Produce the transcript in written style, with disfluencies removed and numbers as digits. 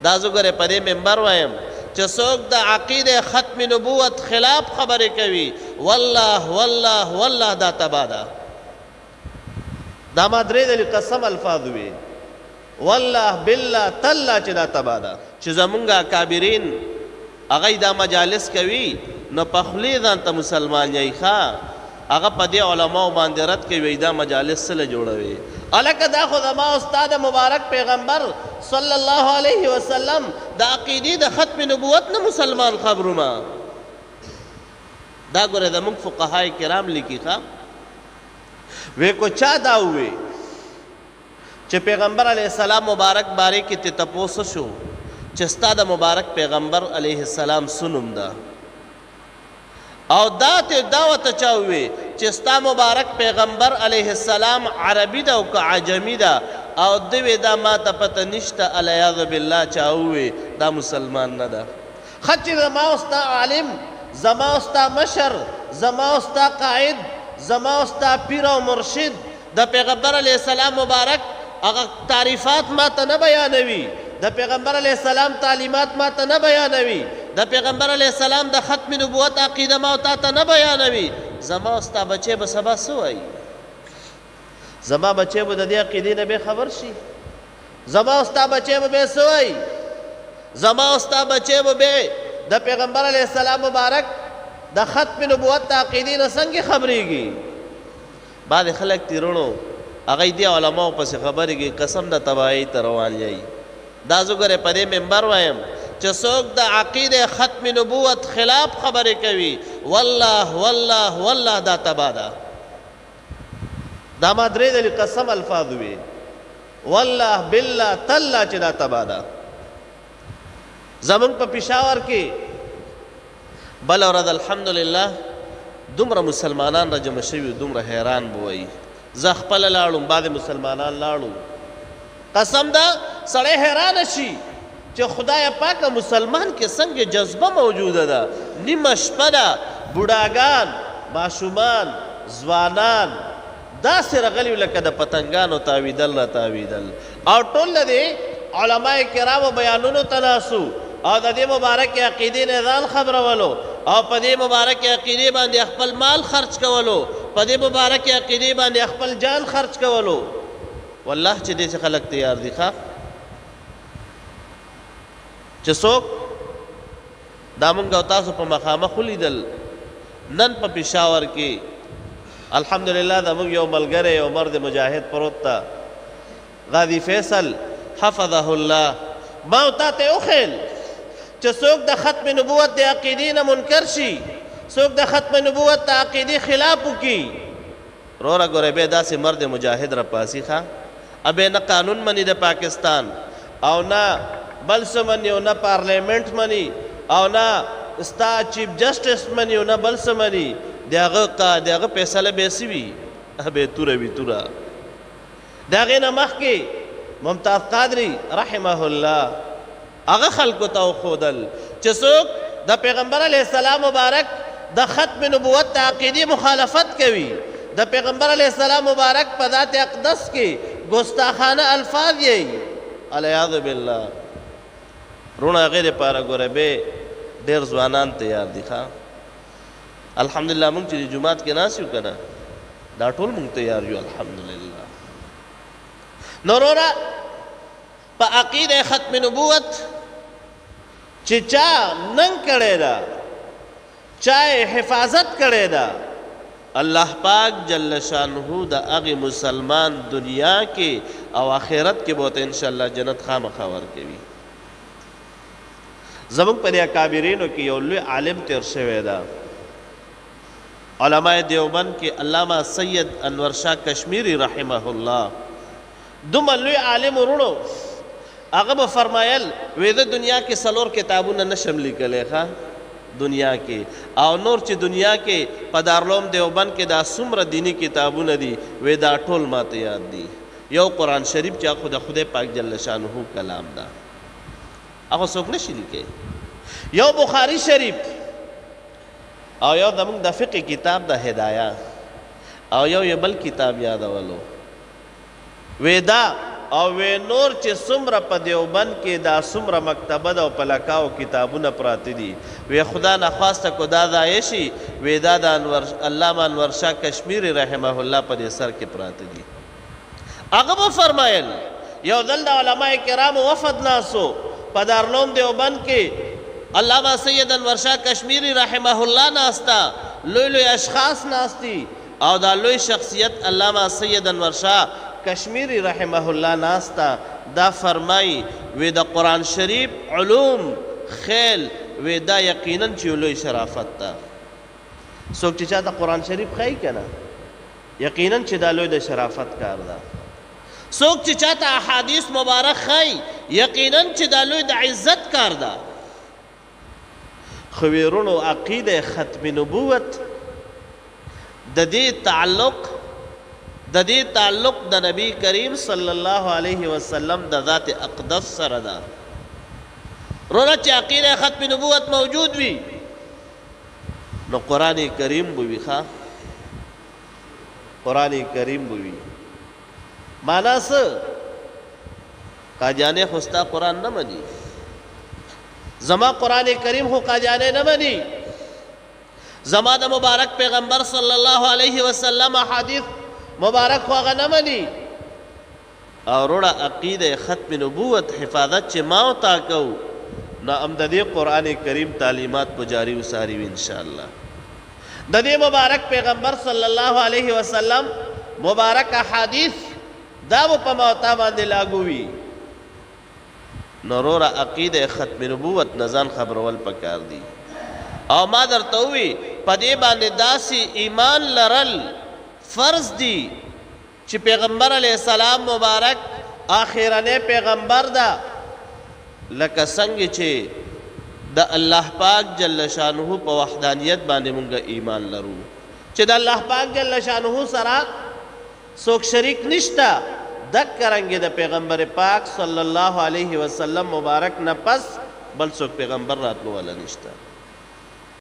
دا زه ګورې په دې منبر وایم چې څوک د عقیدې ختم نبوت خلاف خبرې کوي والله والله والله دا تباه ده. دا ما درې ځلې قسم الفاظ وي والله بالله تالله چې دا تباه ده. چې زمونږ اکابرین هغه دا مجالس کوي نو په خولې ځان ته مسلمان یې ښه هغه په دې علماو باندې رد کوي دا مجالس څه له جوړوي. هلکه دا خو زما استاد مبارک پیغمبر صلی الله علیه وسلم د عقیدې د ختم نبوت نه مسلمان خبرونه دا ګوره زموږ فقهای کرام لیکي ښه وی کو چا دا ووی چې پیغمبر علیه السلام مبارک باره کې ته تپوس شو چې ستا د مبارک پیغمبر علیه السلام سنم ده او دا ته دعوت چا وی چې ستا مبارک پیغمبر علیه السلام عربي ده او که عجمي ده او دوی دا ما ته پته نشته الیاذ بالله چا وی دا مسلمان نه ده. ښه چې زما ستا عالم زما ستا مشر زما ستا قائد زما ستا پیر او مرشد د پیغمبر علیه السلام مبارک هغه تعریفات ما ته نه بیانوي د پیغمبر علیه السلام تعلیمات ما ته نه بیانوي د پیغمبر علیه السلام د ختم نبوت عقیده ما تا ته نه بیانوي زما ستا بچی به سبا څه وایي زما بچی به د دې عقیدې نه بې خبر شي زما ستا بچی به بې څه وایي زما ستا بچی به بې د پیغمبر علیه السلام مبارک د ختم نبوت د عقیدې نه څنګه خبرېږي. بعضې خلک تیرونو هغه دې علماو پسې خبرېږي قسم د تباهۍ ته روان یی. دا زه ګورې په دې منبر وایم چې څوک د عقیدې ختم نبوت خلاف خبرې کوي والله والله والله دا تباه ده. دا ما درې ځلې قسم الفاظ وي والله بالله تالله چې دا تباه ده. زمونږ په پېښور کې بله ورځ الحمدلله دومره مسلمانان را جمع شوي دومره حیران به وایي. زه خپله لاړم بعضې مسلمانان لاړو قسم ده سړی حیرانه شي چې خدای پاکه مسلمان کې څنګه جذبه موجوده ده. نیمه شپه ده بوډاګان ماشومان ځوانان داسې رغلي لکه د پتنګانو تاویدل را تاویدل او ټول د دې علماء کرامو بیانونو ته ناسو او د دې مبارکې عقیدې نه ځان خبرولو او په دې مبارکې عقیدې باندې خپل مال خرچ کولو په دې مبارکې عقیدې باندې خپل جان خرچ کولو. والله چې دې څه خلک تیار دي ښه چې څوک دا مونږ او تاسو په مخامخ ولیدل نن په پېښور کې الحمدلله زموږ یو ملګری یو مرد مجاهد پروت ته غازي فیصل حفظه الله ما تا ته وښیل چې څوک د ختم نبوت د عقیدې نه منکر شي څوک د ختم نبوت د عقیدې خلاف وکړي روره ګوره بیا داسې مرد مجاهد را پاسي ښه ابې نه قانون مني د پاکستان او نه بل څه مني او نه پارلیمنټ مني او نه ستا چیف جسټس مني او نه بل څه مني د هغه فیصله به څه وي به توره وي توره. د هغې نه مخکې ممتاز قادري رحمه الله هغه خلکو ته وښودل چې څوک د پیغمبر علیه السلام مبارک د ختم نبوت د عقیدې مخالفت کوي د پیغمبر علیه السلام مبارک په ذات اقدس کې ګستاخانه الفاظ یې الیاذ بالله رونه هغې دپاره ګوره بې ډېر ځوانان تیار دي ښه الحمدلله مونږ چې د جومات کې ناست یو که نه دا ټول مونږ تیار یو الحمدلله. نو وروره په عقیده ختم نبوت چې چا ننګ کړی ده چا حفاظت کړی ده الله پاک جل شانه د هغې مسلمان دنیا کې او آخرت کې به ورته انشاءالله جنت خامخا ورکوي. زموږ په دې اکابرینو کې یو لوی عالم تیر شوی ده علماء دیوبند کې علامه سید انور شاه کشمیری رحمه الله دومره لوی عالم ورونو هغه به فرمایل وې د دنیا کې څلور کتابونه نشم لیکلی ښه دنیا کې او نور چې دنیا کې په دارالعلوم دیوبند کې دا څومره دینی کتابونه دي وې دا ټول ماته یاد دي. یو قرآن شریف چې هغه د خدای پاک جل شانه کلام ده هغه څوک نشي لیکلی. یو بخاري شریف او یو زموږ د فقه کتاب د هدایه او یو بل کتاب یادولو وې دا او وی نور چې څومره په دیوبند کې دا څومره مکتبه ده او په لکاو کتابونه پراته دي وی خدا نخواسته کو دا ضایع شي وی دا د علامه انور شاه کشمیری رحمه الله په دې سر کې پراته دي. هغه به فرمایل یو ځل د علما کرامو وفد ناسو په دارالعلوم دیوبند کې علامه سید انور شاه کشمیری رحمه الله ناستا لوی لوی اشخاص ناستی او دا لوی شخصیت علامه سید انور شاه کشمیری رحمه الله ناستا دا فرمای وی د قرآن شریف علوم خیل وی دا یقینا چې لوی شرافت ده. څوک چې چاته قرآن شریف ښایي که نه یقینا چې دا لوی د شرافت کار ده. څوک چې چاته احادیث مبارک ښایي یقینا چې دا لوی د عزت کار ده. خو ویرونو عقیده ختم نبوت د دې تعلق د نبی کریم صلی الله علیه وسلم د ذات اقدس سره ده. رونه چې عقیده ختم نبوت موجود وي نو قرآن کریم به وي. ښه قرآن کریم به وي. معنا څه؟ قادیانې خو ستا قرآن نه مني، زما قرآن کریم خو قادیانې نه مني، زما د مبارک پیغمبر صلی الله علیه وسلم احادیث مبارک خو هغه نه مني. او روړه عقیده ختم نبوت حفاظت چې ما او تا کوو نو هم د دې قرآن کریم تعلیمات په جاری وساري وي انشاءالله. د دې مبارک پیغمبر صلی الله علیه وسلم مبارک احادیث دا به په ما او تا باندې لاګو وي. نو روړه عقیده ختم نبوت نه ځان خبرول پکار دي. او ما درته ووي په دې باندې داسې ایمان لرل فرض دی چې پیغمبر علیه السلام مبارک آخرنی پیغمبر ده، لکه څنګه چې د الله پاک جل شانه په وحدانیت باندې مونږ ایمان لرو چې د الله پاک جل شانه سره څوک شریک نشته. دک رنګې د پیغمبر پاک صلی الله علیه وسلم مبارک نه پس بل څوک پیغمبر راتلو والا نشته.